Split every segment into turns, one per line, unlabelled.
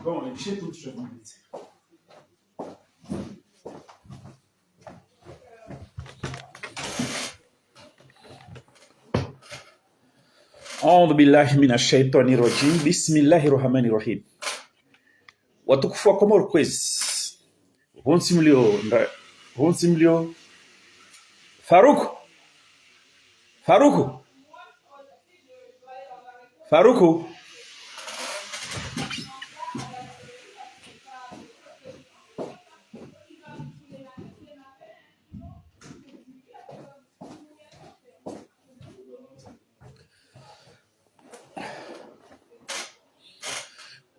Bon, chez tout je أعوذ بالله من الشيطان الرجيم بسم الله الرحمن الرحيم. Watukufu wa Komoro Quiz. Honsimlio Faruku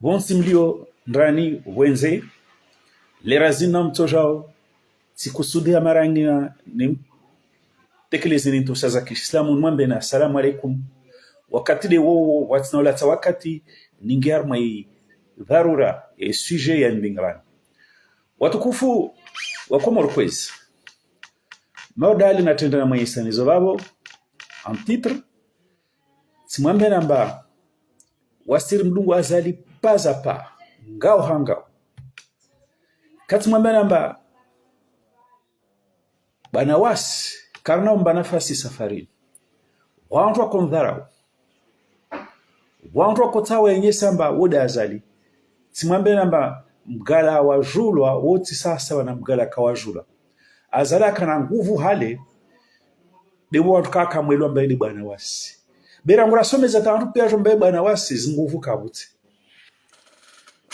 Honsimlio ndani wenze lerazina mtojao sikusudia marangina ni tekelezi ni tusaza Kiislamu mwambe na assalamu alaikum. Wakati de wo watnaulata wakati ningiar mai dharura e sujet ya ndingran watukufu wa Komoro Quiz. Maudali na tenda na maisa nizo babo en titre simwambe namba wasiri mdungu azali pas à pas ngao hangao kati mwambe namba bana wasi karna mbanafasi safari wantu wa kondharau wantu wa kotawa yenye samba woda azali simwambe namba mgala wa julwa woti sasa wana mgala kawajula azala kana nguvu hale dewo wantu kaka mwelo ambaye bwana wasi berangura someza tantu pia mbaye bwana wasi zinguvu kabuti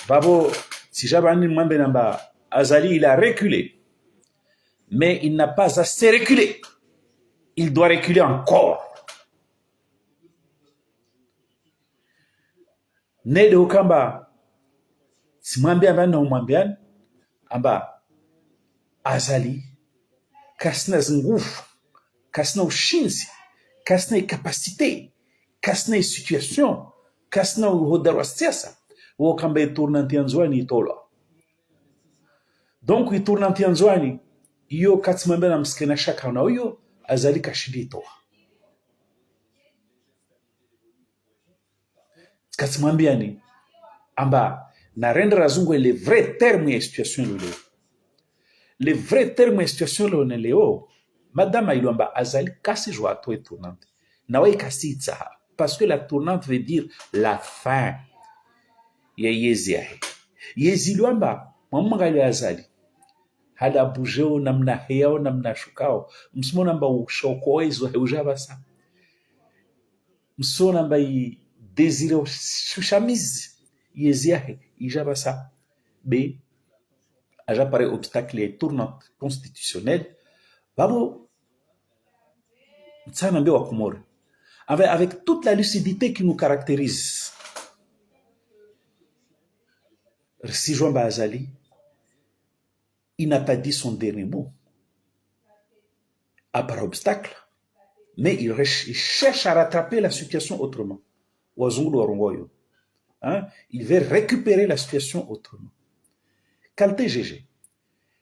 babo sijabani mwambe namba azali il a reculé mais il n'a pas assez reculé. Il doit reculer encore. Nede ukamba simwambia bana umwambiani amba azali kasina nguvu, kasina ushinzi, kasina capacité, kasina situation, kasina uhodari wa siasa wo kamba iturnanti anzwani itola. Donc iturnanti anzwani iyo kati mwambe na msikena shaka na uyo azali kashidito kati mwambia ni amba na rendre razungu le vrai terme ya situation lolo le vrai terme ya situation lolo leo madame ilo amba azali kasi joa to tournante na wai kasi itsa parce que la tournante veut dire la fin ya yezi lo amba mwamungali azali hada bujeo namna heyao namna shukao msimo namba ushoko ezo heujabasa msimo namba i désiré chuchamize yeziahe ijabasa b aja pare obstacle tournante constitutionnelle babo tsana mbe wa Komoro avec toute la lucidité qui nous caractérise si Joamba Azali il n'a pas dit son dernier mot à part obstacle, mais il cherche à rattraper la situation autrement. Il veut récupérer la situation autrement. Kalte GG.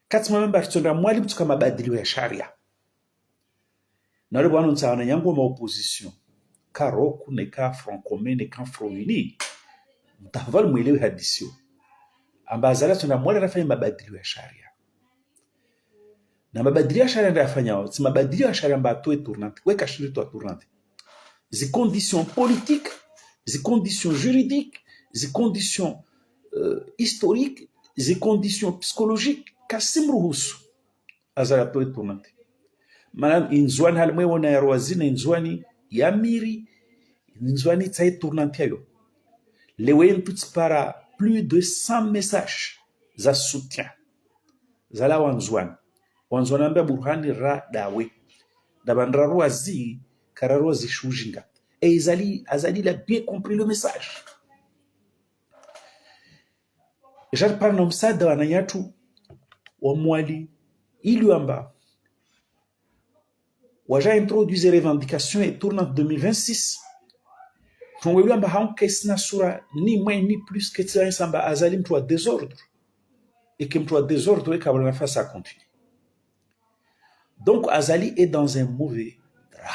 Katsma memba kitondra mwalimu tukama badilio ya sharia. Na lebo anu nsawana yangu ma opposition. Ka roku ne ka front commun ne ka front uni. Mtafavali mwelewe hadisio. Amba azala tunda mwale rafanya mabadilio ya sharia. Na mabadilia sharia ndio yafanya si mabadilia sharia mbato tournante weka shiri to tournante zi conditions politiques zi conditions juridiques zi conditions historiques zi conditions psychologiques kasimruhusu azala to tournante maana inzwani halmwe wona yarwazina inzwani yamiri inzwani tsai tournante yo lewen para plus de 100 messages za soutien zala wanzwani wanzwanamba burhani ra dawe dabandra roazi kararozi shujinga et azali a bien compris le message. Jar parle msada wananyatu wa mwali iliamba waja introduire revendication et tourne en 2026 tongweliamba hankesna sura ni moins ni plus que ça samba azali mtu wa désordre et que mtu wa désordre et kabla nafasi à continuer. Donc Azali est dans un mauvais drap.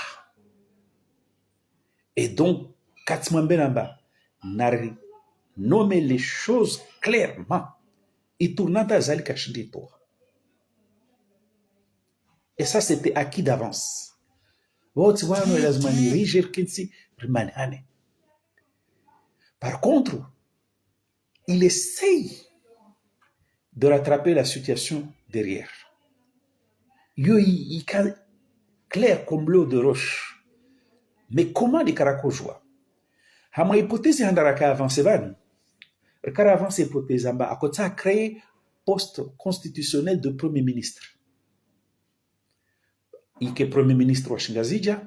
Et donc Katsmambe namba nari nommer les choses clairement. Et tournant à Zali Kachindito. Et ça, c'était acquis d'avance. Par contre, il essaye de rattraper la situation derrière. Il est clair comme l'eau de roche. Mais comment les Karakojoa? Hama hypothèse handaraka avance van. Car avant cette hypothèse, a créé poste constitutionnel de premier ministre. Il est premier ministre wa Shingazija,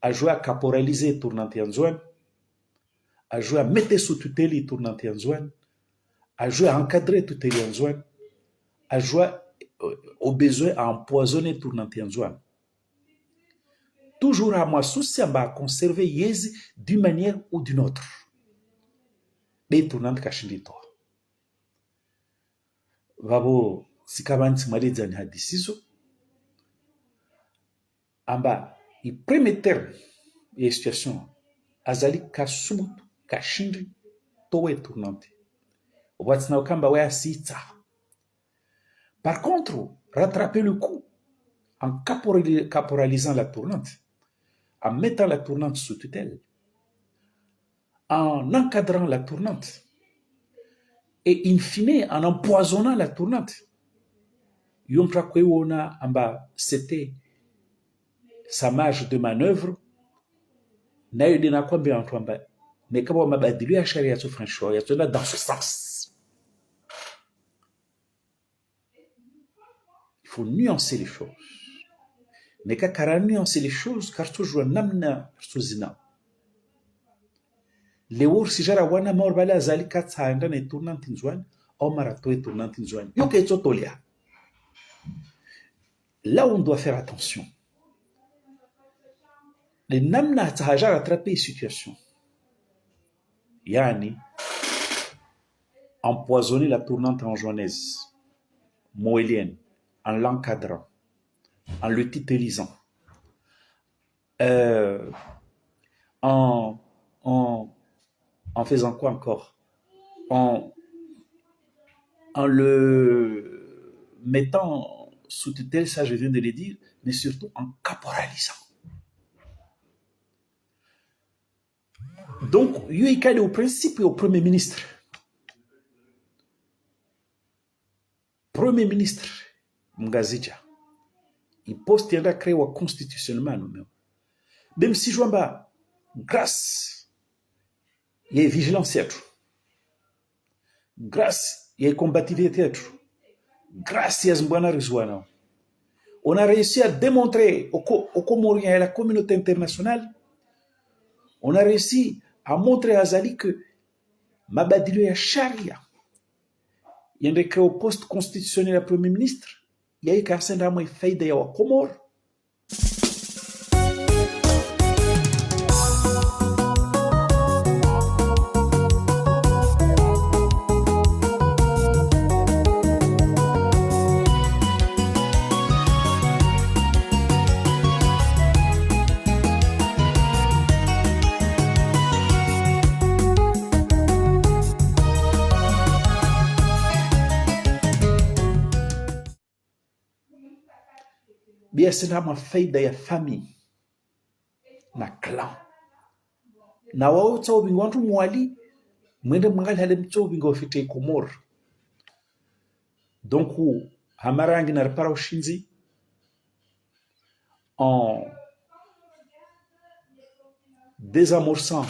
a joué à caporaliser tournante Yanzouane, a joué à mettre sous tutelle tournante Yanzouane, a joué à encadrer tutelle Yanzouane, a joué au besoin à empoisonner tournante Yanzouane. Toujours à moi souci à conserver Yezi d'une manière ou d'une autre. Mais tournante Kachindito. Vabo sikabanti maledzani hadisizo. Amba i premier terme et situation azali kasumutu kashindri towe tournante. Watsina okamba wea sita. Par contre, rattraper le coup en caporalisant la tournante, en mettant la tournante sous tutelle, en encadrant la tournante, et in fine en empoisonnant la tournante. Yompra kwewona amba c'était sa marge de manœuvre. Nayo dina kwambia watu amba nekaba mabadiliko ya sharia tu François yatenda dans ce sens. Il faut nuancer les choses. Neka kara nuancer les choses car toujours namna suzina. Lewor sijara wana morbala zali katsaenda na tournante nzwan au marato et tournante nzwan. Yoke totolia. Là où on doit faire attention. Les namna tahaja rattraper les situations. Yani empoisonner la tournante anjouanaise, moélienne, en l'encadrant, en le titelisant, en faisant quoi encore? En le mettant sous tutelle, ça je viens de le dire, mais surtout en caporalisant. Donc, il y a au principe et au Premier ministre. Premier ministre, Mgazija, il poste y a créé constitutionnellement. Même si je vois, grâce, il y a vigilance, grâce, il y a combativité, grâce, il y a Zmbwana Rizwana. On a réussi à démontrer aux Comoriens et à la communauté internationale, on a réussi à montrer à Zali que Mabadilo ya Sharia, il y a un décret au poste constitutionnel à Premier ministre, il y a eu qu'à s'en a fait de Yawa Komor. Bien, c'est là ma faida ya famille, na clan. Na wao tsawo bingu mwali, mwende mwangali hale mtsawo bingu wafite Komor. Donc, hamarangi na repara ushinzi, en désamorçant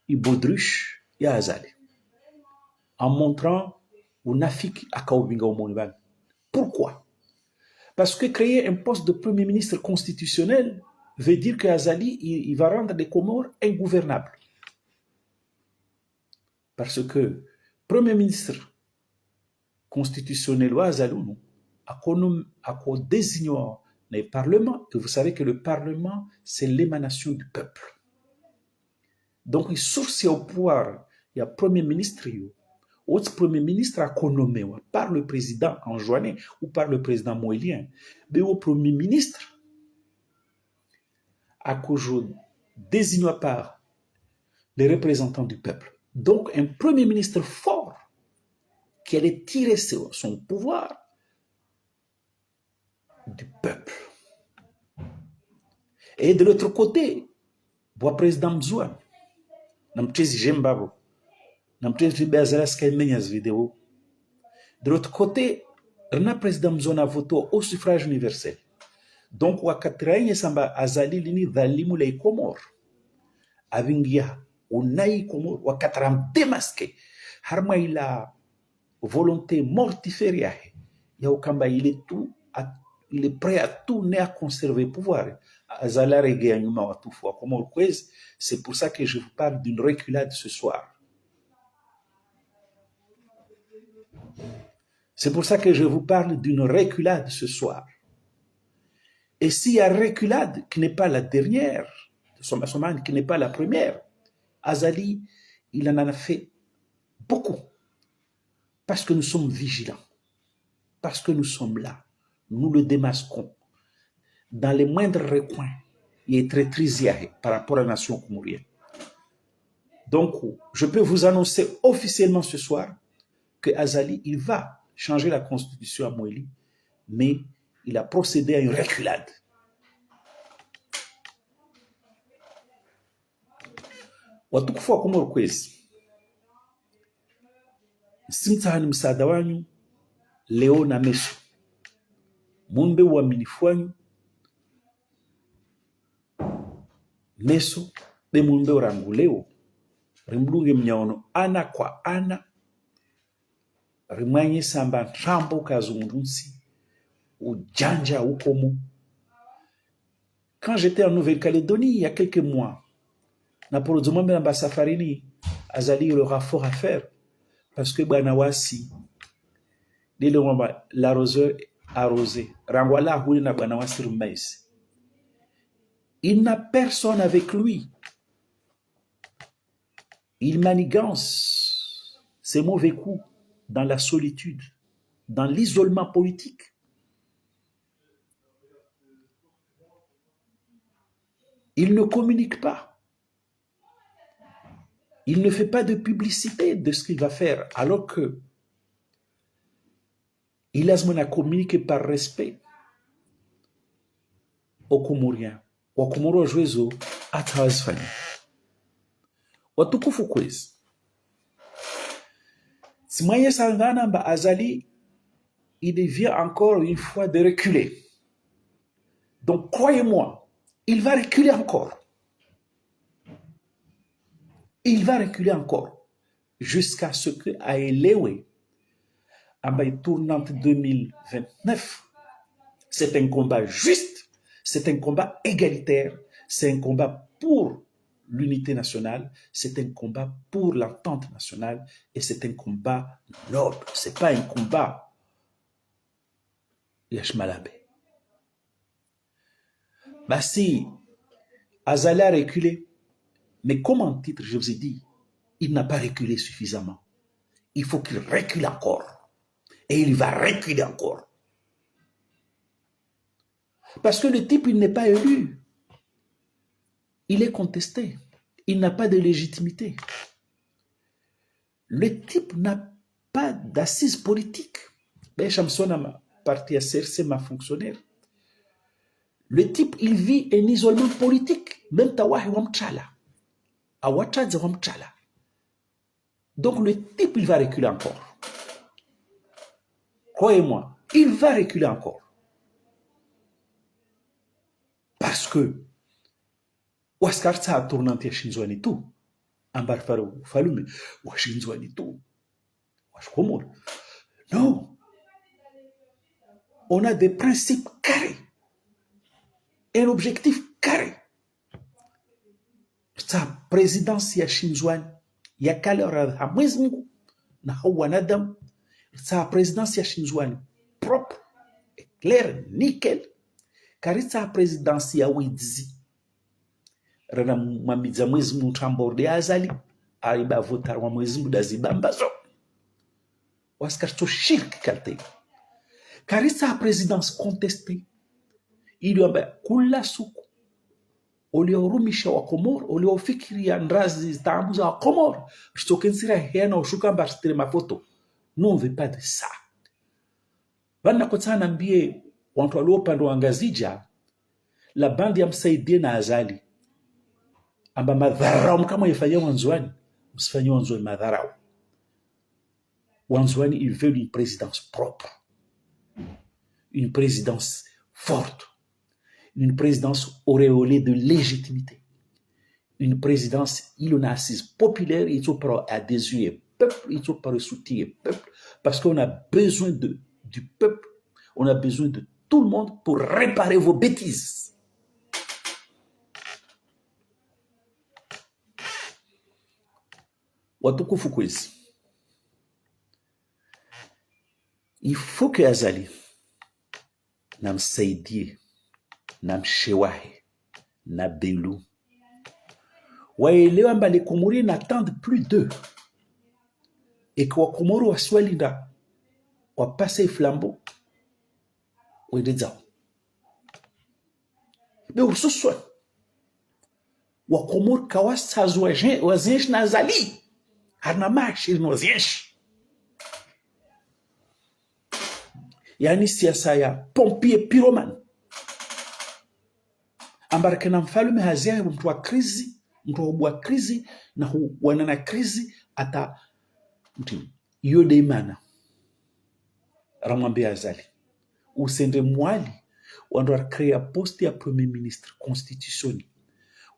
Ibodrush et Azali, en montrant au Nafik Akaobinga au Moniban. Pourquoi? Parce que créer un poste de Premier ministre constitutionnel veut dire que Azali il va rendre les Comores ingouvernables. Parce que Premier ministre constitutionnel ou Azali, a désigné le Parlement, et vous savez que le Parlement, c'est l'émanation du peuple. Donc, il source au pouvoir, il y a Premier ministre, autre Premier ministre a connommé par le président enjoigné ou par le président moélien. Mais au Premier ministre a désigné par les représentants du peuple. Donc, un premier ministre fort qui allait tirer son pouvoir du peuple. Et de l'autre côté, le président Mzouan, de l'autre côté, le président Mzouan a voté au suffrage universel. Donc, wakatraine samba azali lini dhalimu la Comor. Avingia, unai Comor, wakatram démasqué. Harma il a volonté mortifère. Yaukamba, il est prêt à tout à conserver le pouvoir. C'est pour ça que je vous parle d'une reculade ce soir. C'est pour ça que je vous parle d'une reculade ce soir. Et s'il y a reculade qui n'est pas la dernière, qui n'est pas la première, Azali, il en a fait beaucoup. Parce que nous sommes vigilants. Parce que nous sommes là. Nous le démasquons. Dans les moindres recoins, il est très trisiaque par rapport à la nation comorienne. Donc, je peux vous annoncer officiellement ce soir que Azali, il va changer la constitution à Moueli, mais il a procédé à une reculade. Watukufu Komoro kwezi, simtahani msaada wanyu leo na meso, mumbe uaminifu wanyu meso be mumbe urangu leo, rimdunge mnyaono ana kwa ana, rimwanye samba trambo kazungumzi ujanja ukomo. Quand j'étais en Nouvelle-Calédonie il y a quelques mois, Napolodzomo Mbamba Safarini, Azali il aura fort à faire parce que Banawasi, l'arroseur arrosé, Rangwala Hulina Banawasi Rumaïs. Il n'a personne avec lui. Il manigance ses mauvais coups dans la solitude, dans l'isolement politique. Il ne communique pas. Il ne fait pas de publicité de ce qu'il va faire, alors que il a communiqué par respect aux Comoriens, aux Comoro Jouezo, à Tazfani. Watukufu kwezi. Simaye Sangana Mba Azali, il vient encore une fois de reculer. Donc croyez-moi, il va reculer encore. Il va reculer encore jusqu'à ce que Aelewe, à ma tournante 2029, c'est un combat juste, c'est un combat égalitaire, c'est un combat pour l'unité nationale, c'est un combat pour l'entente nationale et c'est un combat noble. C'est pas un combat Yashmalabe. Bah si Azali a reculé, mais comme en titre, je vous ai dit, il n'a pas reculé suffisamment. Il faut qu'il recule encore. Et il va reculer encore. Parce que le type, il n'est pas élu. Il est contesté. Il n'a pas de légitimité. Le type n'a pas d'assise politique. Ben, Chamson a parti à CRC, ma fonctionnaire. Le type, il vit un isolement politique. Même Tawahi Wamchala. Donc le type, il va reculer encore. Croyez-moi, il va reculer encore. Parce que Waskarta a tournanté à Shinzouani tout. Ambarfaro Falume, ou Shinzouani tout. Non. On a des principes carrés. Un objectif carré. Sa présidence ya Shinzouani, ya kalora ha mwezmungu na hawanadam. Sa présidence ya Shinzouani propre, clair, nickel. Car sa présidence ya Widzizi. Rana mamiza mwezmungu tamborde azali. Ariba votar wa mwezmungu da zibambazo. Waskarto shirk kalte. Car sa présidence contestée. Il y a kula suku. uliorumisha wa Komoro, uliofikiria ndazi zitaambuza wa Komoro, shitokensira hena ushuka mbashitire mafoto. Non, on veut pas de ça. Vana kotana mbie, wantu waliopanda wangazija, la bandi ya msaidie na Azali. Amba madharau mkama yifanya wanzuani, msifanye wanzuani madharau. Wanzuani, ils veulent une présidence propre. Une présidence forte. Une présidence auréolée de légitimité. Une présidence, il en a assise populaire, il faut par adhérer peuple, il faut par soutenir peuple, parce qu'on a besoin du peuple, on a besoin de tout le monde pour réparer vos bêtises. Watukufu kwezi. Il faut que Azali na msaidie na mshewahe na Belu waelewa mbali Komori n'attendent plus d'eux et que Wakomoro waswalinda wapase flambeau wende zao. Be ususwa Wakomoro kawasazu wazensh na Azali harna mashi no zensh. Yani siasa ya pompier pyroman ambareke na mfalume hazia mtu wa krizi, mtu wa krizi na wanana krizi ata mtu yode imana ramwambia Azali usende mwali wando créer poste ya premier ministre constitutionnel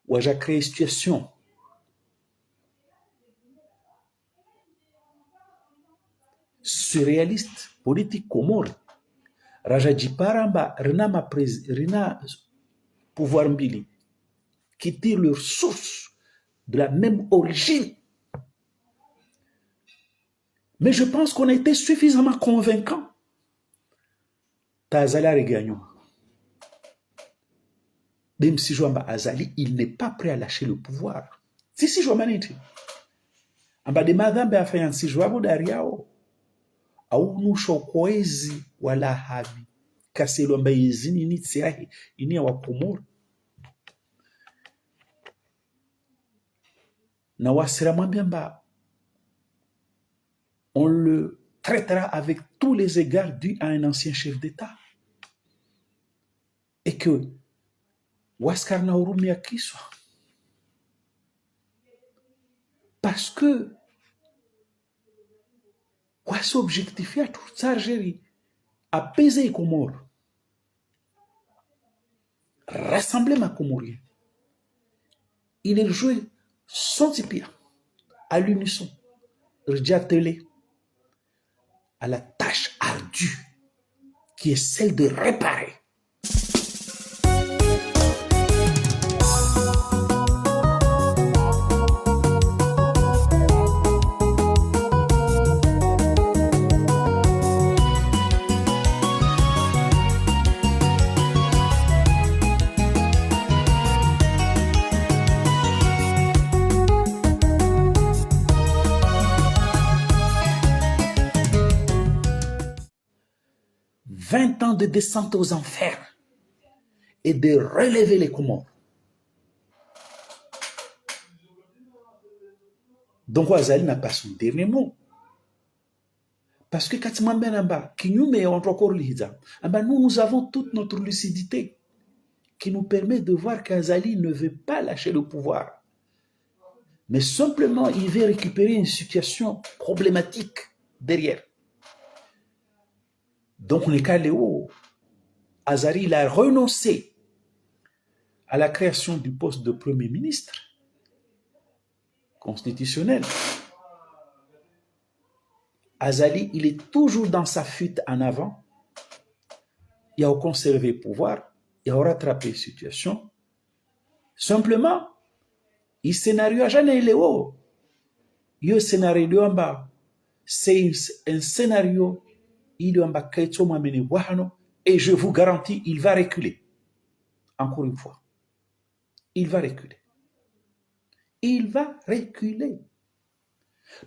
waja créer situation surréaliste politique Komoro raja jiparamba rina pouvoir mbili qui tirent leur source de la même origine. Mais je pense qu'on a été suffisamment convaincant. Azali a regagné. Même si Joamba Azali, il n'est pas prêt à lâcher le pouvoir. Si Joamba n'est pas. Amba de madame a fait un si Joamba d'Ariao. Au nusho kwezi wala habi. Kaselo amba izini ni tsiahi. Ini ya Wakomoro. Na wasira mwambiamba on le traitera avec tous les égards dus à un ancien chef d'État. Et que Waskar na hurumi ya kiswa. Parce que kwa s'objectifia tout ça Algérie apaiser Komoro. Rassembler ma Comorien. Il est joué son tipia à l'unisson. Rejatele à la tâche ardue qui est celle de réparer. De descente aux enfers et de relever les Comores. Donc Azali n'a pas son dernier mot. Parce que nous avons toute notre lucidité qui nous permet de voir qu'Azali ne veut pas lâcher le pouvoir. Mais simplement, il veut récupérer une situation problématique derrière. Donc, le cas Léo, Azali, il a renoncé à la création du poste de Premier ministre constitutionnel. Azali, il est toujours dans sa fuite en avant. Il a conservé le pouvoir, il a rattrapé la situation. Simplement, il scénario à jamais Léo. Il scénario en bas. C'est un scénario. Et je vous garantis, il va reculer. Encore une fois. Il va reculer. Il va reculer.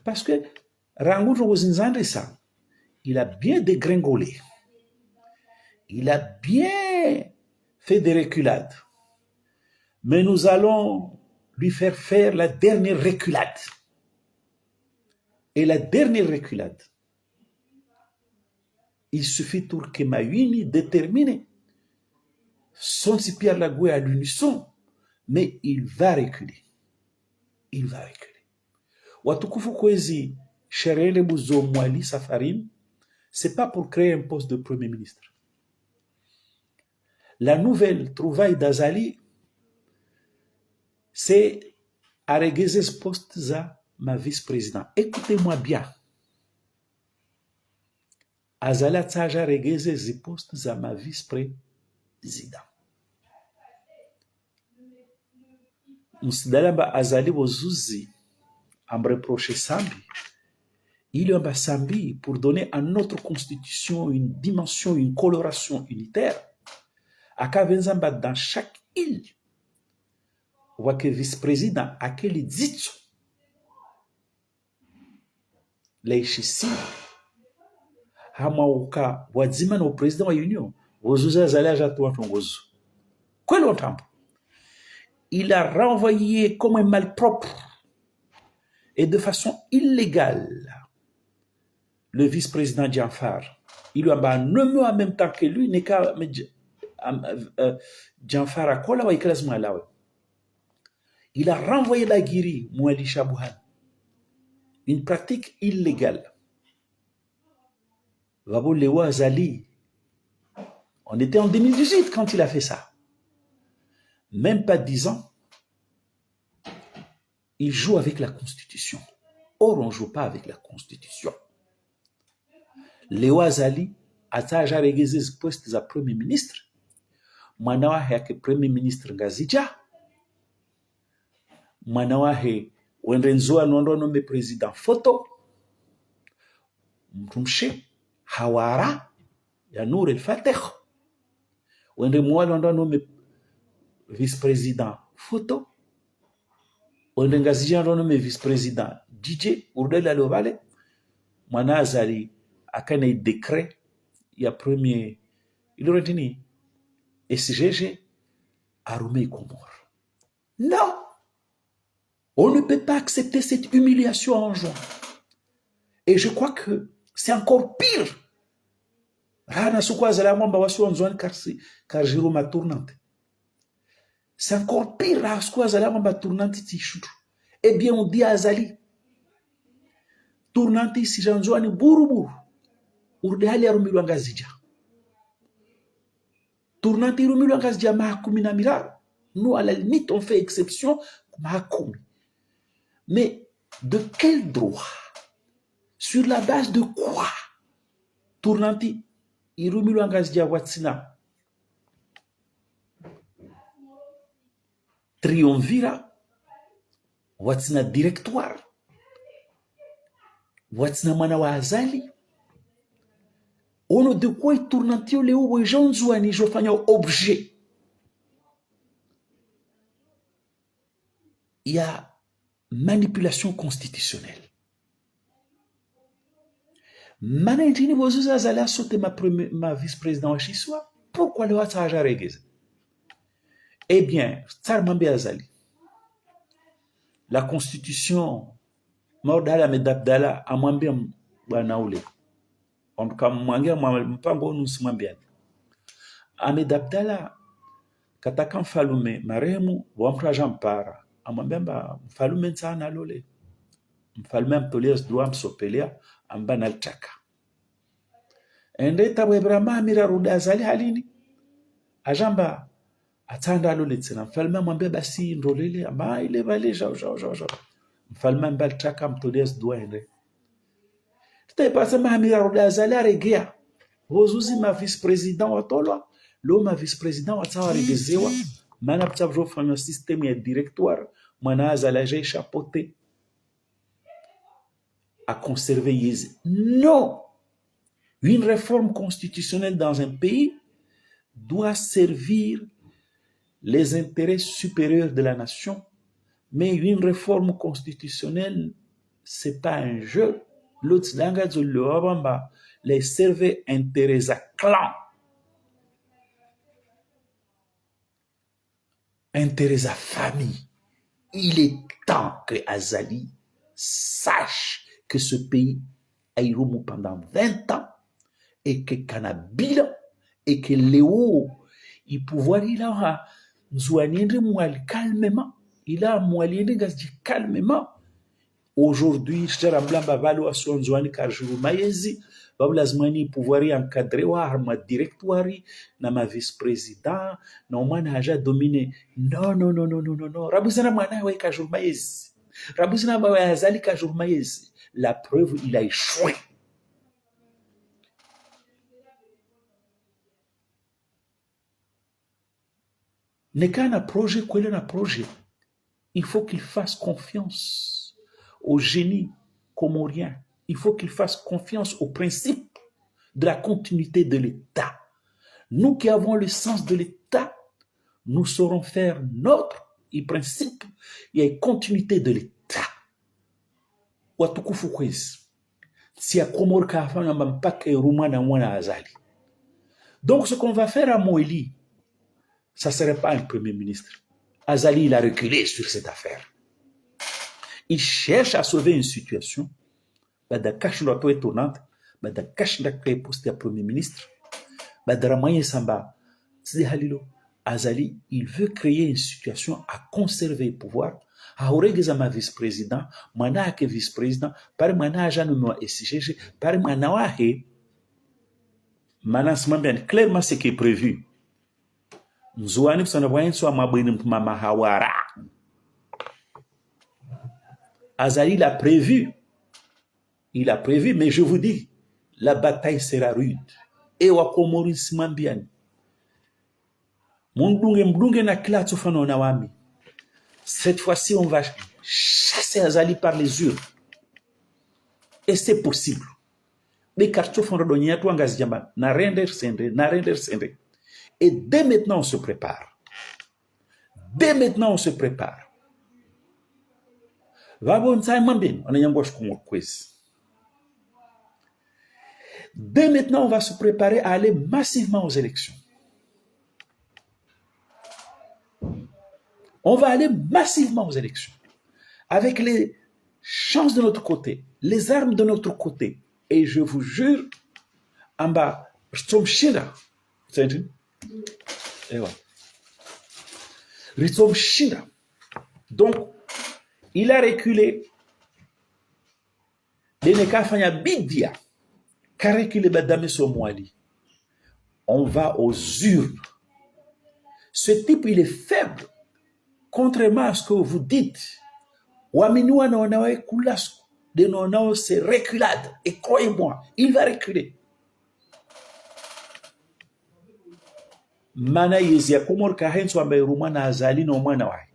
Parce que Rangour Rosinzandrissa, il a bien dégringolé. Il a bien fait des reculades. Mais nous allons lui faire la dernière reculade. Et la dernière reculade, il suffit pour que Mayuni détermine son Pierre Lagoué à l'unisson, mais il va reculer. Il va reculer. Watukufu kwezi Sherele Buzo Mwali Safarim, c'est pas pour créer un poste de Premier ministre. La nouvelle trouvaille d'Azali, c'est à régler ce poste à ma vice-président. Écoutez-moi bien. Azali a régler ce poste à ma vice-président. Msidalamba Azali Wozuzi a me reproché Sambi. Il y a Sambi pour donner à notre constitution une dimension, une coloration unitaire. Akavenzamba dans chaque île. Wake vice-président akeli dzitso leishisi hamauka wadzima na président wa union wozuza Azali ajatoa tongozo kweli otambo. Il a renvoyé comme un malpropre et de façon illégale le vice-président Djanfar. Il lui a nommé en même temps que lui n'est qu'à Djanfar à Kola wa Iklasma Lawe. Il a renvoyé la Guiri, Mouali Chabouhan. Une pratique illégale. Vabo Lewa Azali. On était en 2018 quand il a fait ça. Même pas 10 ans. Il joue avec la Constitution. Or, on ne joue pas avec la Constitution. Lewa Azali a déjà réglé ce poste de Premier ministre. Mwanawa yake Premier ministre Ngazija. Mwanawahe wenrenzua nondo me president photo mtumshe hawara ya Nour El Fateh wenre mwali nondo me vice president photo wenre Ngazija nondo me vice president DJ urdela lobale mwana Azali akane décret ya premier il aurait dit SGG Arumei Komor. Non. On ne peut pas accepter cette humiliation en juin. Et je crois que c'est encore pire. C'est encore pire. Eh bien, on dit à Azali, tournante si j'enjoigne buruburu, urdehali arumilwa ngazija. Tournante irumilwa ngazija mahakumi na mirara. Nous, à la limite, on fait exception mahakumi. Mais de quel droit? Sur la base de quoi? Tournanti, irumilwa ngazija watsina. Triumvira, watsina directoire. Watsina mana wa Azali. Ono de quoi tournanti ole uwe jonzwani jofanya objet. Il y a manipulation constitutionnelle. Manentini Wozuza Azali a sauté ma vice-président Chiswa. Pourquoi le Hatsaja Regeze? Eh bien, Tsarmambe Azali, la constitution, Maudala Medabdala, a mwambia banaule. On kamwangia mpango nusimwambia. Amedabdala, kataka mfalume, maremu, wamtra jampara. Amwambia mfalume nsana lole. Mfalume amtolea zdua msopelea, amba nalchaka. Ende tabwe brama amira ruda Azali halini. Ajamba, atanda lole tsena. Mfalume amwambia basi ndolele, ama ile vale jao. Mfalume ambalchaka amtolea zdua ende. Tete pasa mahamira ruda Azali aregea. Wozuzi ma vice-président watolwa. Lo ma vice-président watsawa regezewa. Mana ptabjo fanya système ya directoire. Mwana Azali aje chapote. À conserver Yézi. Non! Une réforme constitutionnelle dans un pays doit servir les intérêts supérieurs de la nation, mais une réforme constitutionnelle, c'est pas un jeu. L'autre langage les servait intérêts à clan. intérêt à famille. Il est temps que Azali sache que ce pays a eu pendant 20 ans et que Kanabila et que Léo, il pouvoir il a calmement. Il a calmement. Aujourd'hui, je te rappelle l'évaluation de Karjou Maïzi, Bablazmani pouvoir encadrer ou arma directoire, na ma vice-président, na omana aja dominé. Non. Rabuzana mana wa Karjou Maïzi. Rabuzana wa Azali Karjou Maïzi. La preuve, il a échoué. N'est qu'un projet, il faut qu'il fasse confiance au génie comorien. Il faut qu'il fasse confiance au principe de la continuité de l'État. Nous qui avons le sens de l'État, nous saurons faire notre principe. Il y a une continuité de l'État. Watukufu kwezi. Si ya Komor kafanya mpaka Ruma na mwana Azali. Donc ce qu'on va faire à Moïli, ça ne serait pas un premier ministre. Azali, il a reculé sur cette affaire. Il cherche à sauver une situation. Bada cache la peu étonnante. Bada cache la clé poste à premier ministre. Bada ramaye samba. C'est Halilo. Azali, il veut créer une situation à conserver le pouvoir. À oreguer ma vice-président, mana que vice-président, par mana aja numéro SCG, par mana wahe. Mana bien clairement ce qui est prévu. Nzouani psana voyen soit mabouine mama hawara. Azali l'a prévu. Il a prévu, mais je vous dis, la bataille sera rude. Et wakomori simambian. Mundunge na klatu fano na wami. Cette fois-ci, on va chasser Azali par les urnes. Et c'est possible. Les cartes font redonner tout en gaz diamant. Na render sendre. Et dès maintenant, on se prépare. Dès maintenant, on va se préparer à aller massivement aux élections. On va aller massivement aux élections. Avec les chances de notre côté, les armes de notre côté. Et je vous jure, en bas, Ritzom-Shira. Donc, il a reculé. On va aux urnes. Ce type, il est faible. Contrairement à ce que vous dites, c'est reculade. Et croyez-moi, il va reculer. Mana yezia Komor kahenso ambaye Rumana Azali no mwana wae.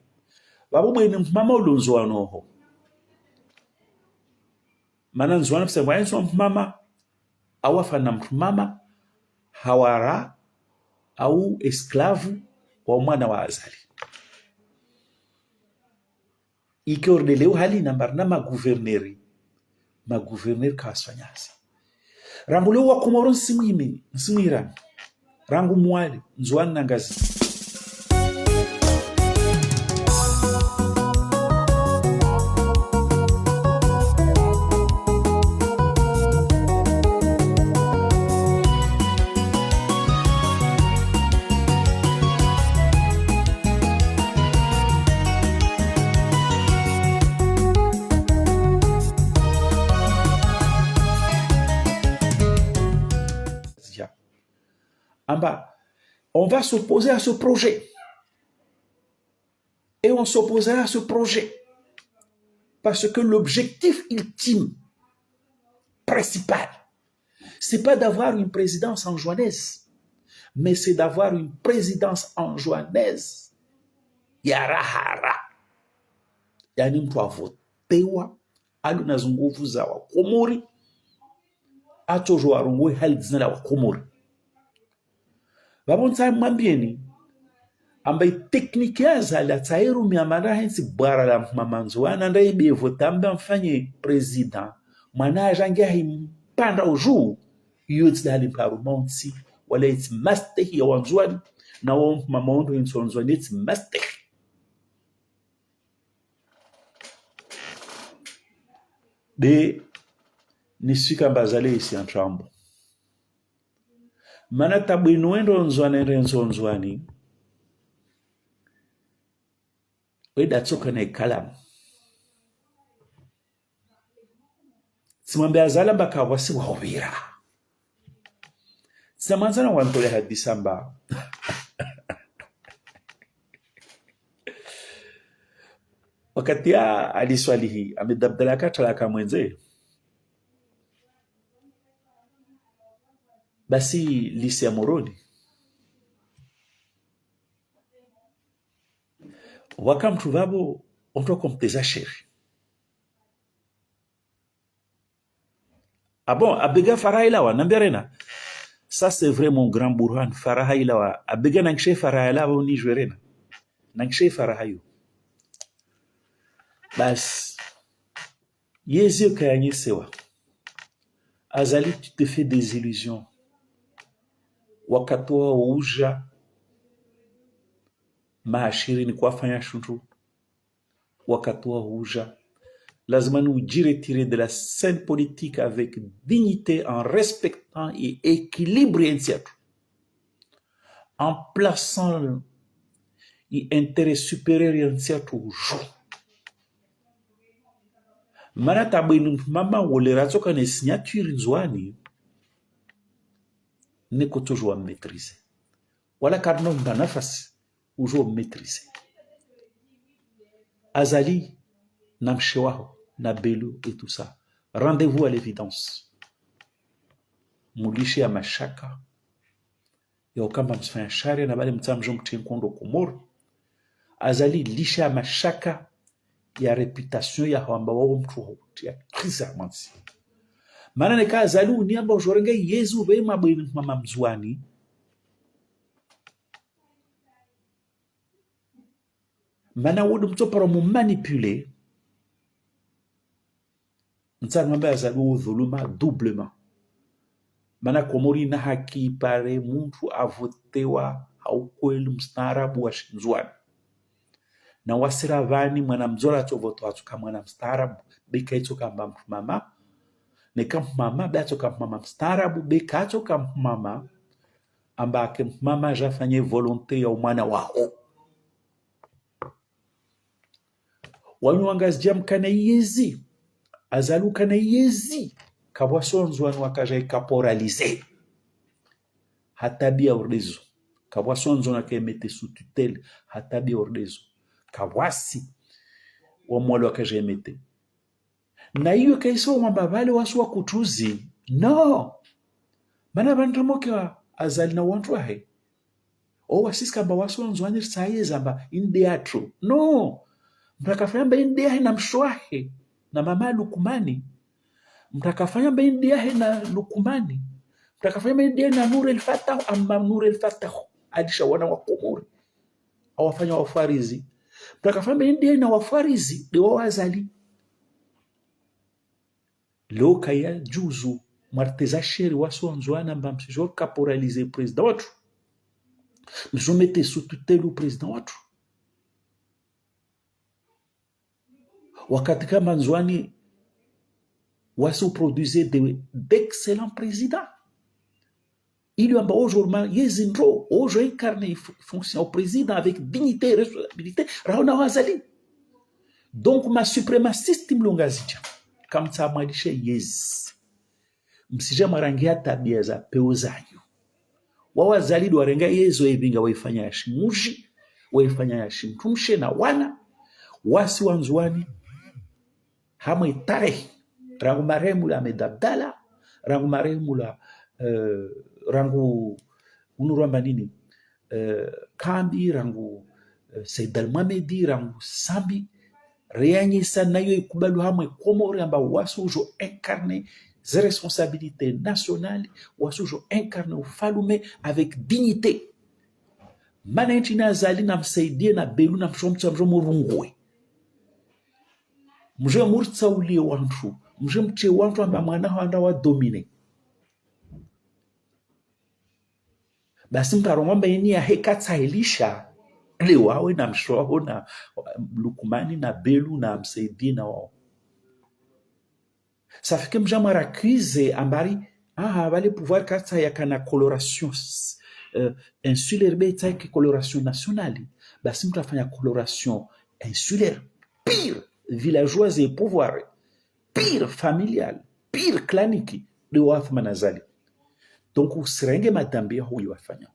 Babu mwe mama ulonzo anoho. Mana nzwana psa waenso mama awafa na mama hawara au esclave wa mwana wa Azali. Ike ordeleu hali nambar na ma gouverneur kasfanyazi. Ranguleu wa Komoron nsimira. Rangu mwali, nzwani na ngazi. On va s'opposer à ce projet. Et on s'opposera à ce projet. Parce que l'objectif ultime, principal, c'est pas d'avoir une présidence anjouanaise, mais c'est d'avoir une présidence anjouanaise. Yarahara. Yani mtu avotewa, alu na zunguvu za wa Komori, atojo warungwe hali dizina wa Komori. Babonsa mambieni ambaye tekniki Azali atairu miamara hensi bara la mamanzwana ndaye bevotamba mfanye president mwana ajangia himpanda uju yuti dali parumonsi wala its master ya wanzwani na won mamondo insonzwani its master be nisika mbazale isi antrambo mana tabwinuendo nzwane renzo nzwani weda tsoka na ikalam simambe azala mbaka wasi wawira samanzana wantole hadisamba wakati aliswalihi amedabdala katalaka mwenze basi lise ya Moroni wakamtu vabo onto kompteza sheri bon abega faraila namberena ça c'est vrai mon grand bourhan faraila abega nangshe faraila wa ni jwerena nangshe farahayo bas yezio kayanye sewa azali tu te fais des illusions wakatoa uja maashiri ni kuwafanya shuntu wakatoa uja lazima nous retirer de la scène politique avec dignité en respectant et équilibre en plaçant l'intérêt supérieur au jour mana tabinu mama wolera tsoka ne signature nzwani neko toujours maîtriser wala kadno ndanafasi ujo maîtriser azali namshewaho na belu et tout ça rendez-vous à l'évidence mulishi ya mashaka ya ukamba msifanya sharia na bali mtamjo mtinkondo kumoro azali lisha ya mashaka ya reputation ya hamba wao mtu ya kriza mansi mana neka azali uniamba ujorenge yezu be mabwini mama mzwani mana wodu mtoparo mu manipuler ntsangamba azali udhuluma doublement mana komori na haki pare mtu avotewa haukweli mstaarabu wa shinzwani na wasira vani mwana mzola chovoto atuka mwana mstaarabu beka itoka mba mama neka mama batoka mama mstaarabu beka atoka mama ambake mama jafanye volonté ya mwana wao wanyuangazia mkana yezi azaluka na yezi kabwasonzwani wakaja ikaporalize hatabia ordezo kabwasonzo na kemete sous tutelle hatabia ordezo kawasi wa mwalo wakaja emete na hiyo kaiso mambavale wasu wa kutuzi no mana bandramoke wa azali na wantu wahe o wasisi kamba wasonzwani saye zamba indiatro no mtakafanya mba india na mshwahe na mama Lukumani mtakafanya mba india na Lukumani mtakafanya mba india na Nur el-Fatah amma Nur el-Fatah alisha wana wa Komori awafanya wafarizi mtakafanya mba india na wafarizi de wazali loka ya juzu marteza sheri wasonzwana mba msijor caporaliser président watu mjomete sous tutelle au président watu wakati kama nzwani wasu produisait d'excellents présidents il y a aujourd'hui yezindro ojo incarné fonction au président avec dignité et responsabilité raona wazali donc ma suprémaciste mlongazija kamta malisha yez msija marangia tabia za peo zanyu wawazali do warenga yezo ebinga waifanya yashimuji waifanya yashimtumshe na wana wasi wanzwani hamwe tarehe rangu maremu la medabdala rangu maremu la rangu unuramba nini kambi rangu Saidal Mamedi rangu sambi reyanyi sana yo ikubalu hamwe komori amba wasu ujo incarné des responsabilités nationales wasu ujo incarné ufalume avec dignité manenti na zali na msaidie na belu na mshomcha mshomurunguwe mje murtsa ulie wantu mje mche wantu amba mwana handa wa domine basi mkarongomba yeni ya hekatsa elisha le wawe na mshoho na Lukumani na belu na msaidie na wao Ça fait que mjama accuse ambari vale pouvoir karta yakana coloration insulaire beta que coloration nationale. Basi mtu afanya coloration insulaire, pire villageoise et pouvoir, pire familial, pire claniki de wathma nazali. Donc usirenge madhambi huyu wafanya.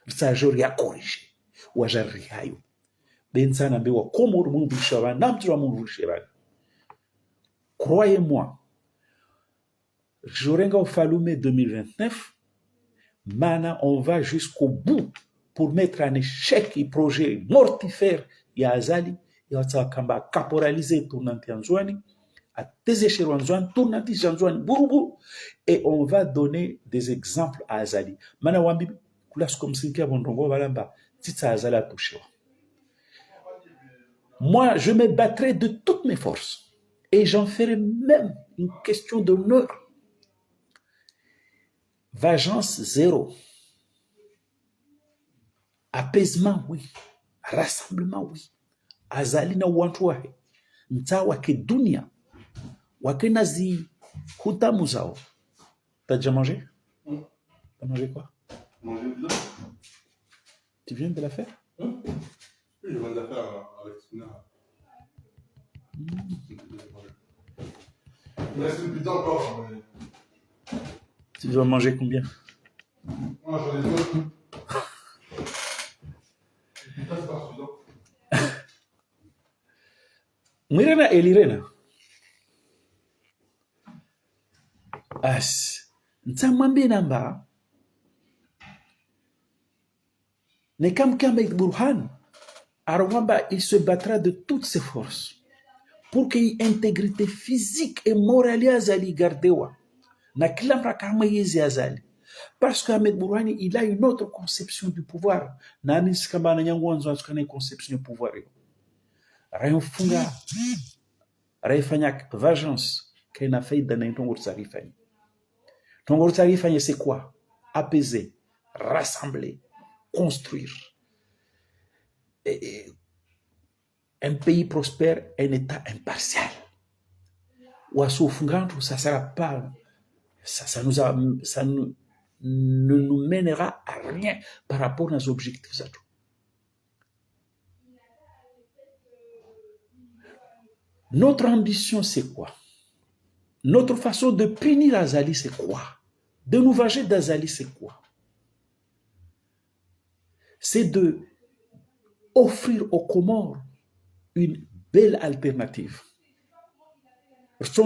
Sajori ya corrige. Wajari hayo. Bensana bewa komor mungu shaba namtura mungu shaba. Croyez-moi, Jorenga au Falume 2029, Mana, on va jusqu'au bout pour mettre en échec le projet mortifère ya Azali, et on va caporaliser tournanti Anzouani, à Tézécher Anzouani, tournanti Anzouani, bourou, et on va donner des exemples à Azali. Mana wambi, kulas comme si kia bondongo valamba, tita Azali a touché. Moi, je me battrai de toutes mes forces. Et j'en ferai même une question d'honneur. Vengeance zéro. Apaisement, oui. Rassemblement, oui. Azali na wantu wahe. Nta wake dunia. Wake nazi hutamu zao. T'as déjà mangé? T'as mangé quoi?
Manger de là.
Tu viens de la faire?
Oui, je viens de la faire avec Sina. Il reste une pizza encore. Mais...
Tu dois manger combien?
Moi, j'en ai deux. Pizza, c'est pas suffisant.
Mwirena elirena. As. Ntamwambie namba. Ne kam avec Burhan. Arwamba, il se battra de toutes ses forces pour qu'il y ait intégrité physique et morale à Azali gardewa. Na kila mrakama yezi Azali. Parce qu'Ahmed Bourhani, il a une autre conception du pouvoir. Na amis kamba na nyangu wanzo atukana une conception du pouvoir. Rayon funga. Rayon fanyak vengeance. Kaina faida na itongo tsarifani. Tongo tsarifani c'est quoi? Apaiser, rassembler, construire. Un pays prospère, un État impartial. Wasu fungantu, ça sera pas, ça ne nous mènera à rien par rapport à nos objectifs. Notre ambition, c'est quoi? Notre façon de punir Azali, c'est quoi? De nous venger d'Azali, c'est quoi? C'est de offrir aux Comores une belle alternative. Lorsque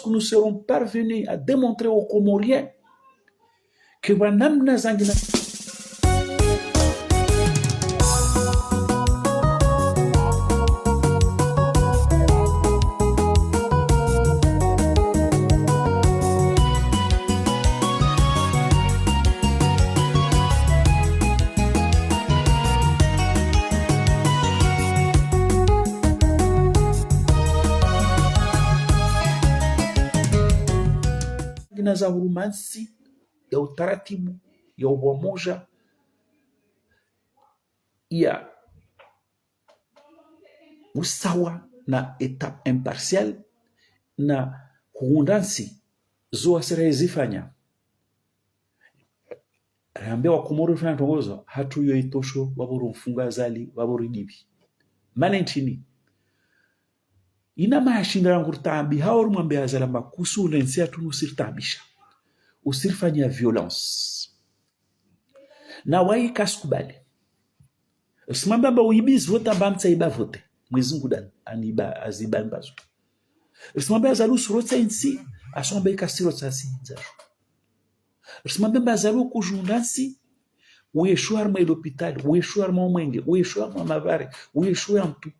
nous serons parvenus à démontrer aux Comoriens que Wanamna Zangina za urumansi ya utaratibu ya umoja ya usawa na etape impartial na kuundansi zoa sera zifanya rambe wa Komoro fanya tongozo hatu yo itosho waburu mfunga Azali waburu dibi manentini ina mashinda ngurtambi haor mwambe Azali makusu lensia tunu sirtabisha usirfanya violence na wai kaskubali simamba ba uibiz vota bamtsa iba vote mwezi ngudan aniba aziban bazo simamba Azali surotsa insi asombe kasirotsa sinza simamba Azali kujundansi ueshuar ma l'hôpital ueshuar ma mwenge ueshuar ma mavare ueshuar mtu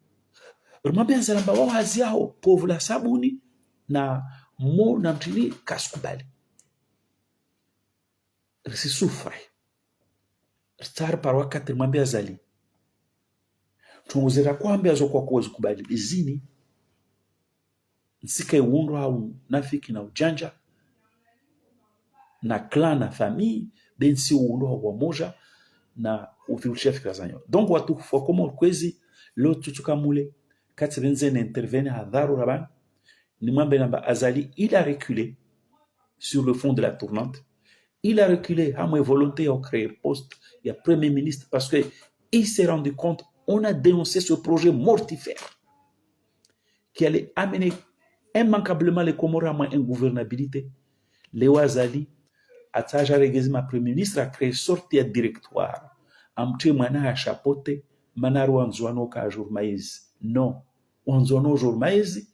Rumabia Azali wao haziao povu la sabuni na mo na mtini kaskubali si sufre star par wakati mwambia Azali tunguzira kwambia zo kwa kuweza kubali izini nsike undo au nafiki na ujanja na clan na famille bensi undo wa moja na ufiuchia fikra zanyo donc watu kwa kama kwezi leo tutukamule kati benzen intervene à dharura ni mwambe namba azali il a reculé sur le fond de la tournante. Il a reculé à ma volonté à créer poste il y a premier ministre parce que il s'est rendu compte on a dénoncé ce projet mortifère qui allait amener immanquablement les Comores à une gouvernabilité. Léo Azali ataja regezima premier ministre a créé sorti ya directoire amtie mwana a chapote manaru wanzwano ka jour maize non wanzwano jour maize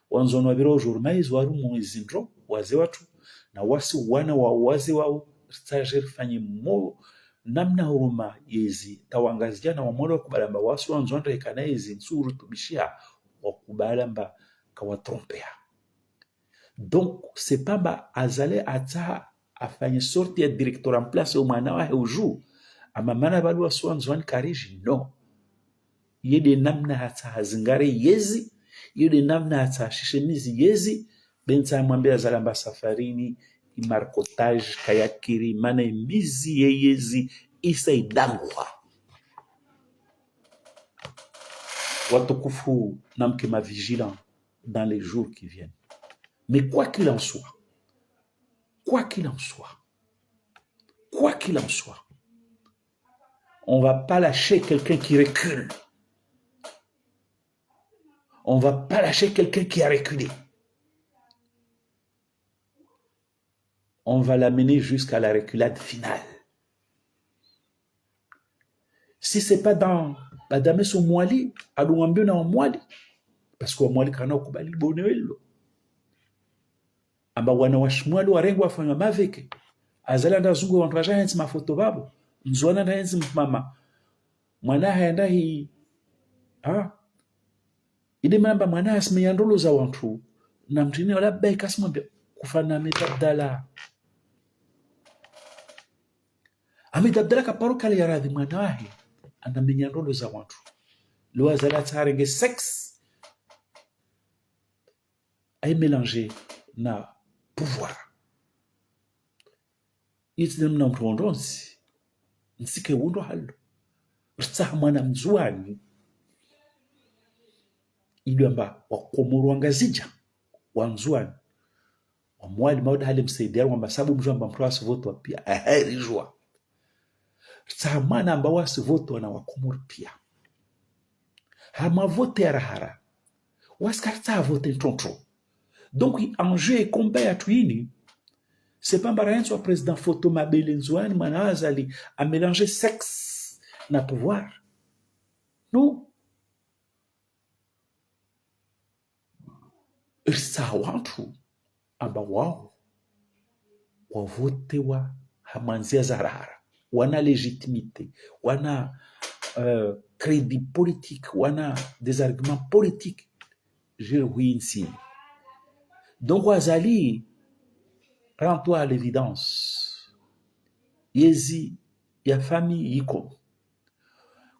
wanzwano abiro jour maize waru mwezi ndro waze watu na wasi wana wa waze wao stager fanye mo namna huruma yezi tawangazia na wamola kubalamba wasi wanzwano rekana yezi nsuru tubishia wakubalamba kawatrompea. Donc c'est pas ba azale ata afanye sorti ya directeur en place au mwana wa heuju ama mana balwa swanzwan kariji no yede namna hata hazingare yezi yede namna hata shishemizi yezi benza mwambia azalamba safarini imarkotage kayakiri mana mizi yezi isa idangwa watukufu namkema vigilant dans les jours qui viennent. Mais quoi qu'il en soit, on ne va pas lâcher quelqu'un qui recule. On ne va pas lâcher quelqu'un qui a reculé. On va l'amener jusqu'à la reculade finale. Si ce n'est pas dans Madame Soumouali, Alouambio na Mwali, parce que Mwali kana kubali bonelo. Amba wana washmwali warengo wafanywa maveke azala ndazungu wantraja hensi mafoto babo nzwana na hensi mama mwana haenda hii ile mamba mwana asime ndolo za wantu na mtini wala bai kasmwambia kufana metabdala ametabdala kaparo kale ya radhi mwana wahi andamenya ndolo za wantu lo azala tarenge sex ay mélanger na pouvoir. Itinem na mtondonzi nsike wundo halo rtsaha mwana mzuani iliamba wakomoro wangazija wanzuani wamwali mauda hale msaidia wamba sabu mjomba mprasi voto pia aherijwa rtsaha mwana amba wasi voto na wakomoro pia hama vote ya rahara waskarta vote ntontro. Donc, enjeu et combat à Twini, c'est pas un soit président photo Mabel Nzouani, Manazali, à mélanger sexe na pouvoir. Non. Ça wantu, abawaw, wa vote wa hamanzia zarara, wana légitimité, wana crédit politique, wana des arguments politiques. Je oui ici. Donc, Wazali, rends-toi à l'évidence. Yezi, ya famille yiko.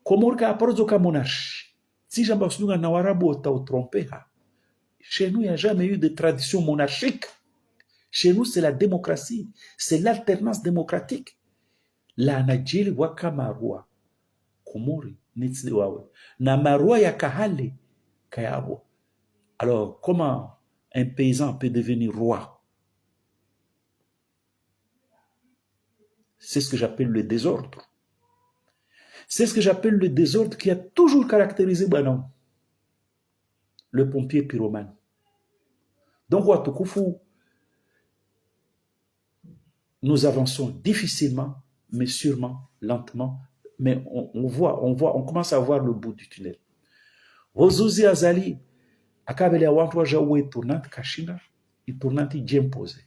Komorka aporozoka monarchie. Si j'en passe na warabu au trompeha. Chez nous, il n'y a jamais eu de tradition monarchique. Chez nous, c'est la démocratie. C'est l'alternance démocratique. La najili waka marua. Komori, nitsi wawe. Na marua ya kahale, kayabo. Alors, comment un paysan peut devenir roi? C'est ce que j'appelle le désordre. C'est ce que j'appelle le désordre qui a toujours caractérisé Banon, le pompier pyromane. Donc, Watukufu, nous avançons difficilement, mais sûrement, lentement, mais on commence à voir le bout du tunnel. Wozuzi Azali, akabele wantu waja uwe tournante kashinda, i tournante jempose.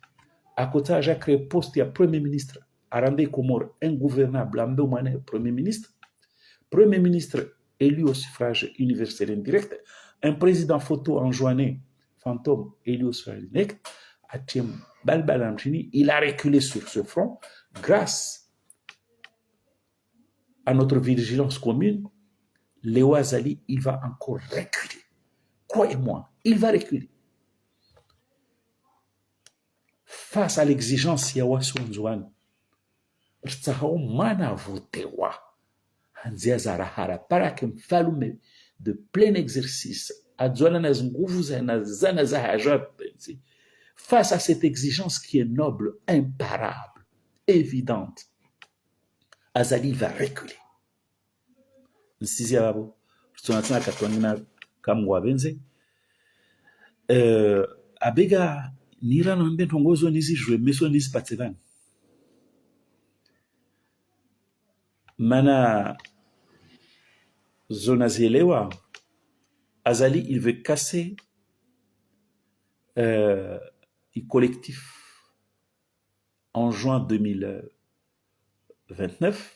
Akota aja créé poste ya premier ministre, arande Comore ingouvernable, ambe umane premier ministre élu au suffrage universel indirect, un président photo enjoigné, fantôme élu au suffrage indirect, Atiem Balbalamchini, il a reculé sur ce front grâce à notre vigilance commune. Léo Azali, il va encore reculer. Croyez-moi, il va reculer. Face à l'exigence ya Wasonzouane, Rtsahao mana votewa, Hanzia Zarahara, para que mfalume de plein exercice, face à cette exigence qui est noble, imparable, évidente, Azali va reculer. Abega nira na mbe ntongozo nizi jwe meso nizi patsevan. Mana zona zielewa Azali il veut casser le collectif en juin 2029.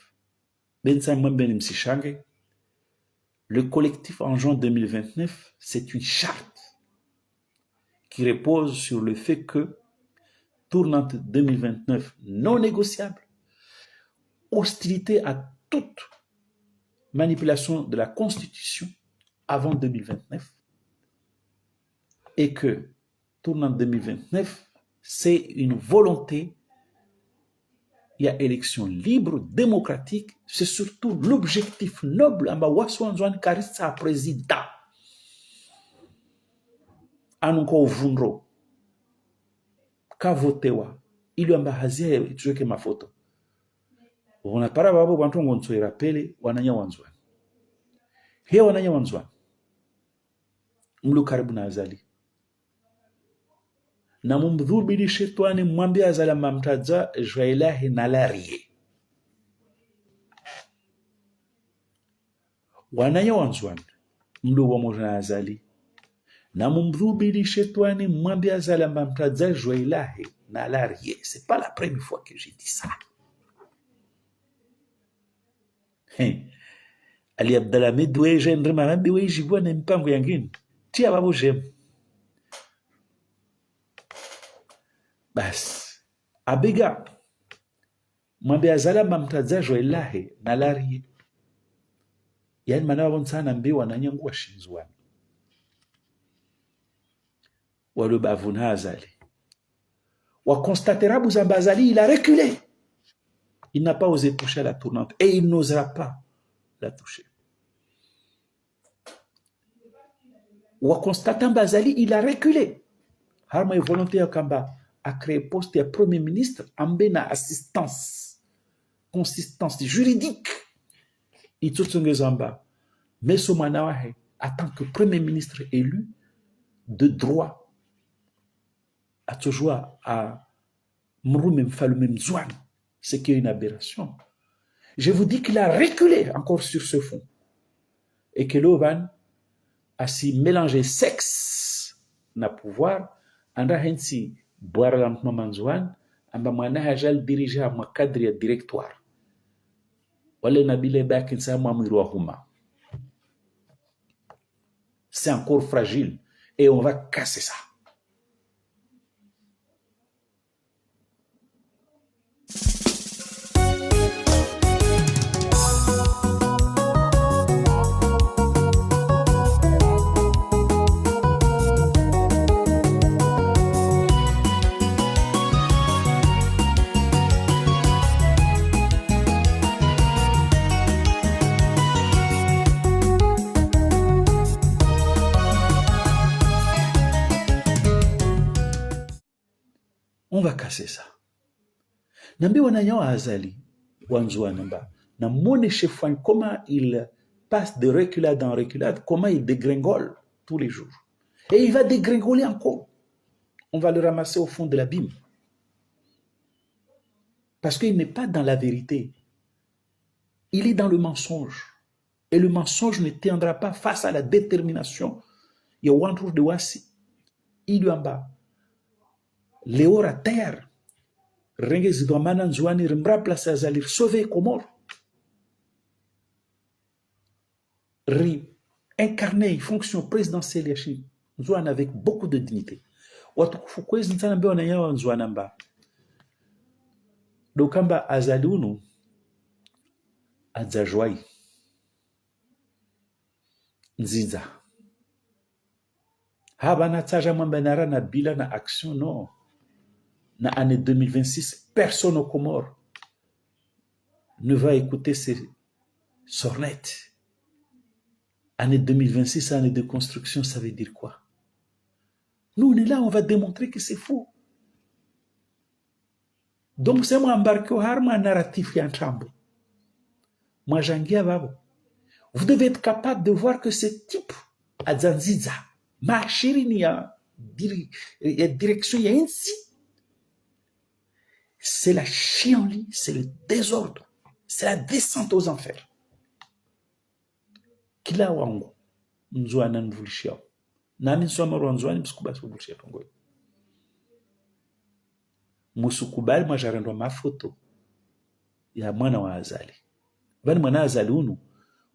Le collectif en juin 2029, c'est une charte qui repose sur le fait que tournante 2029 non négociable, hostilité à toute manipulation de la Constitution avant 2029, et que tournante 2029, c'est une volonté, il y a élection libre, démocratique, c'est surtout l'objectif noble amba waswanzwan karisa président. Anunko vunro ka votewa ili amba hazia tuweke mafoto wanapara babo bantu ngonso irapele wananya wanzwa he wananya wanzwa mlu karibu na Azali na mumdhubiri shetani mwambie Azali mamtaza jwailahi nalarie wananya wanzwa mlu wa mwana Azali na mumdhubiri shetani mwambie Azali mamtaza jwailahi nalarie. C'est pas la première fois que je dis ça. Ali Abdalhamid weje ndrima mambi weji bwana mpango yangine tia babu jem bas abega mwambie Azali mamtaza jwailahi nalarie, yani mana wonsana mbiwa na nyangu wa shinzwani walo bavuna Azali wa constatera Bouzamba Azali il a reculé, il n'a pas osé toucher la tournante et il n'osera pas la toucher. Wa constatant Azali il a reculé, harma volontaire kamba a créé poste de premier ministre ambena assistance consistance juridique itutsunge zamba meso manawahe en tant que premier ministre élu de droit à toujours à Mroume Mfalumem Zouan, ce qui est une aberration. Je vous dis qu'il a reculé encore sur ce fond et que l'Ovan a si mélangé sexe na pouvoir, anda hensi boire lentement manzouan, amba mwana hajal diriger à ma cadre directoire. Wale nabile bakin sa mamiro huma. C'est encore fragile et on va casser ça. On va casser ça. Nambi wananyo Azali wanzwa namba na mone chefouane comment il passe de reculade en reculade, comment il dégringole tous les jours. Et il va dégringoler encore. On va le ramasser au fond de l'abîme. Parce qu'il n'est pas dans la vérité. Il est dans le mensonge. Et le mensonge ne tiendra pas face à la détermination. Il y a un jour de Wassi. Il y a un bas. Léor à terre. Rengez Zidouamana Nzouani Rembra place Azali sauver Comore. Incarner une fonction présidentielle Yachine Nzouane avec beaucoup de dignité. Watukufukwez Nzanambe Wanaya Nzouanamba. Dokamba Azali Unu Adzajwai Nziza. Habana Tsaja Mambenara na bila na action non. Na année 2026, personne au Comores ne va écouter ces sornettes. Année 2026, année de construction, ça veut dire quoi? Nous, on est là, on va démontrer que c'est faux. Donc, c'est moi embarqué au harma narratif et en chambre. Moi, j'enguia babo. Vous devez être capable de voir que ce type a Zanziza, ma chérie, il y a direction, il y a ainsi. C'est la chienlit, c'est le désordre, c'est la descente aux enfers. Kila wangu, mzwana nvulishia. Nami nsoma mzwani msukubali kubulishia tongoyo. Musukubali mwa jarendwa mafoto ya mwana wa Azali. Bani mwana wa Azali unu,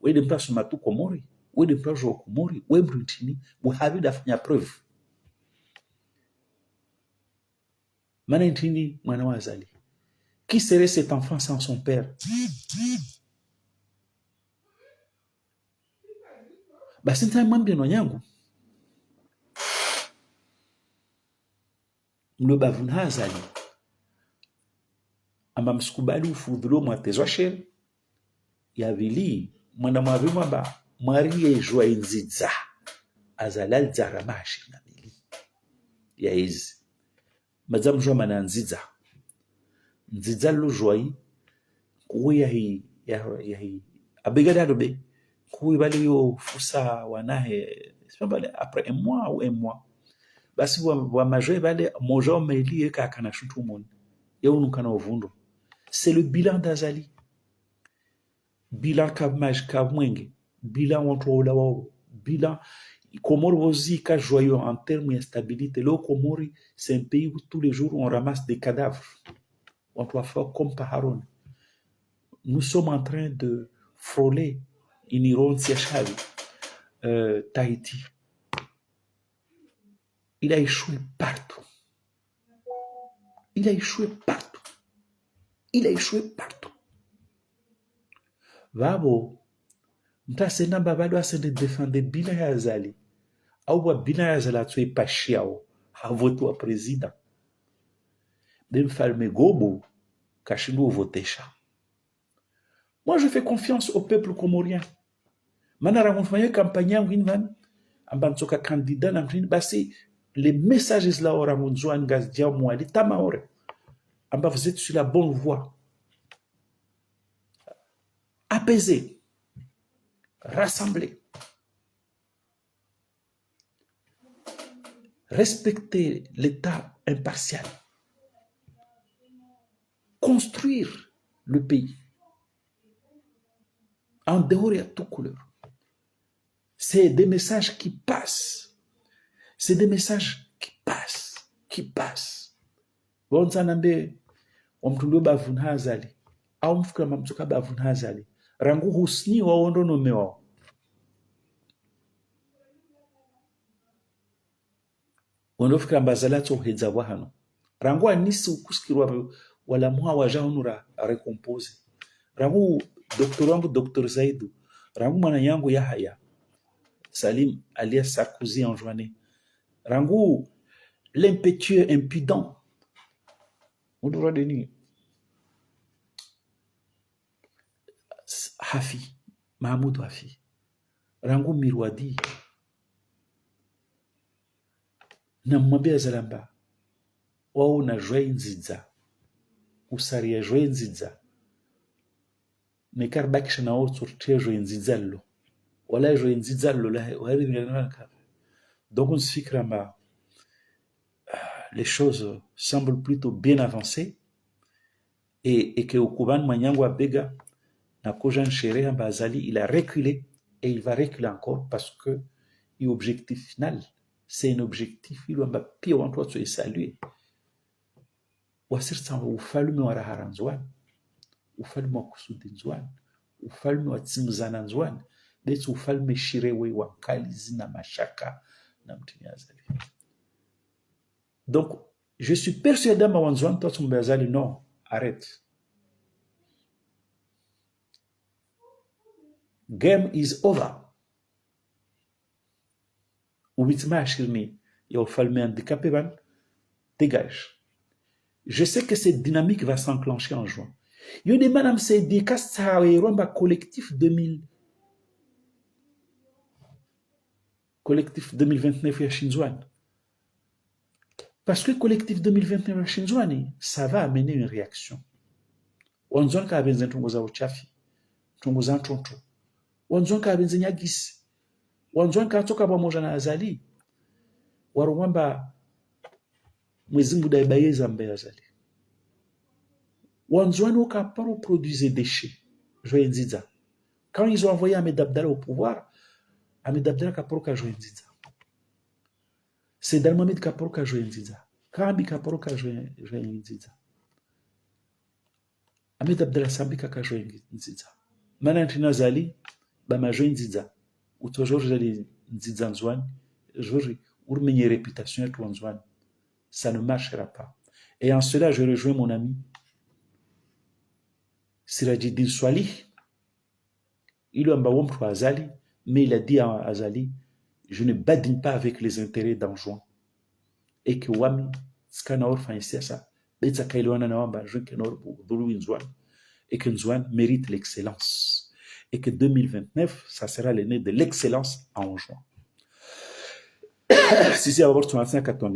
wede mpasho matu komori, wede mpasho komori, wede mbrutini, muhavi afanya preuve. Mana intini mwana wa Azali. Qui serait cet enfant sans son père? Basi ntamwambia nyangu. Mloba vuna Azali. Amba msukubali ufudhulo mwatezwa sheri. Ya vili, mwana mwavimu amba mwariye jua inziza. Azalal zaramashi na vili. Ya hizi. Madame jua mana nziza. Nziza lo joai. Kuwe ya hii. Abegada dobe. Kuwe bali yo fusa wanahe. Bale, après un mois ou un mois. Basi wa majoe bale, moja meili eka akana shutu mon. Ya unukana ovundo. C'est le bilan d'Azali. Bilan kabmaj kabmwenge. Bilan wantola wao. Bilan. Komori aussi ka joyeux en termes d'instabilité. Le Komori, c'est un pays où tous les jours on ramasse des cadavres. On doit faire comme Paharon. Nous sommes en train de frôler Iniron Siachali, Tahiti. Il a échoué partout. Il a échoué partout. Il a échoué partout. Vabo, mtasena babado asende défendre bila ya Azali. Au bila ya Azali atue pashiao. Havotu wa président. Dem falme gobo, kashindo votesha. Moi, je fais confiance au peuple comorien. Manara mfanye campagne yangu invan ambantoka candidat na mtini basi les messages là ora munzwan gazdia mwali tamaore. Amba vous êtes sur la bonne voie. Apaiser, rassembler, respecter l'État impartial, construire le pays en dehors de toute couleur. C'est des messages qui passent. C'est des messages qui passent. Qui passent. Bon, ça n'a pas. On me bavun hazali. Au mfukra mamtuka bavun hazali. Rangu husni wa ondo no mewa. Ondo fukra mbazala to hedza wahano. Rangu anisi ukuskirwa wala muha wajahunura recompose. Rangu Docteur Zaidou. Rangu mana yangu Yahaya. Salim alias Sarkozy en journée. Rangu l'impétueux impudent. On doit donner. Hafi. Mahmoud Hafi. Rangu Mirwadi. Na mwambia Zalamba. Wao na joie nziza. Usaria joie nziza. Nekar bakisha na wao turtie joie nzizallo. Wala joie nzizallo la wali ngana. Donc on se fixe les choses semblent plutôt bien avancées et que au Kuban Manyango Abega na Kojan Shere Bazali il a reculé et il va reculer encore parce que l'objectif final c'est un objectif il va pire en toi se saluer wasir sa ufalme wa raharanzwan ufalme wa kusudinzwan ufalme wa tsimzananzwan betu ufalme shirewe wa kalizi na mashaka na mtini Azali. Donc, je suis persuadé à Mawanzouan, toi, ton Bazali, non, arrête. Game is over. Ouitma Ashirni, il faut le handicapé, dégage. Je sais que cette dynamique va s'enclencher en juin. Il y a des madame, c'est des cas, ça a un collectif 2000. collectif 2029 ya Shinzwani. Parce que collectif 2029 ya Shinzwani, ça va amener une réaction. Wanzon ka benzen tungoza uchafi, tungoza ntonto. Wanzon ka benzen nyagisi. Wanzon ka toka pamoja na Azali. Warumamba Mwezi Mungu daibaye zambe Azali. Wanzon ka paro produire des déchets. Joye Nziza. Quand ils ont envoyé Ahmed Abdallah au pouvoir, Ahmed Abdallah kaporoka Joye Nziza. C'est Dalmohamed kaporoka Joye Nziza. Kambi kaporoka Joye Nziza. Ahmed Abdallah Sambi kaka Joye Nziza. Mana ntina Azali bama Joye Nziza. Utojori Zali Nziza Nzwani. Jori urmenye réputation ya Nzwani. Ça ne marchera pas. Et en cela, je rejoins mon ami Sirajidin Swali. Il a Azali, mais il a dit à Azali, je ne badine pas avec les intérêts d'Anjouan. Et que Wami, Skanaor Faïsiasa, Betsa Kailuana Nawamba, Junkenor, Dulu Nzouan, et que Nzouan mérite l'excellence. Et que 2029, ça sera l'année de l'excellence à Anjouan. Si c'est à votre 5 à ton